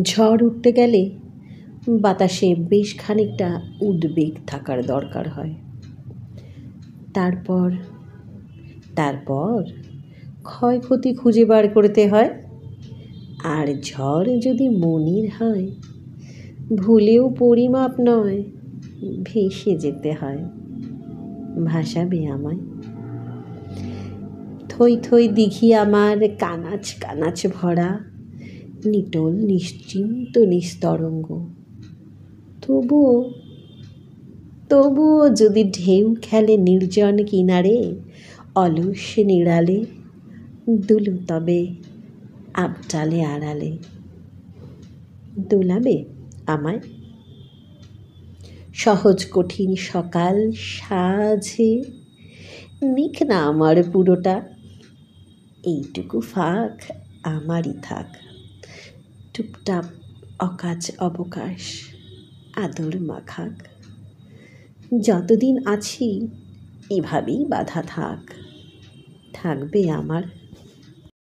ঝড় উঠতে গেলে বাতাসে বেশ খানিকটা উদ্বেগ থাকার দরকার হয়। তারপর তারপর ক্ষয়ক্ষতি খুঁজে বার করতে হয়। আর ঝড় যদি মনির হয়, ভুলেও পরিমাপ নয়, ভেসে যেতে হয়। ভাসাবে আমায়। থই থই দিঘি আমার কানাচ কানাচ ভরা, নিটোল নিশ্চিন্ত নিস্তরঙ্গ। তবুও যদি ঢেউ খেলে নির্জন কিনারে, অলস নিড়ালে, দুলু তবে আবডালে আড়ালে। দুলাবে আমায়। সহজ কঠিন সকাল সাজে নিক না আমার পুরোটা, এইটুকু ফাঁক আমারই থাক। টুপটাপ অকাজ অবকাশ আদর মাখাক। যতদিন আছি এভাবেই বাঁধা থাক, থাকবে আমার।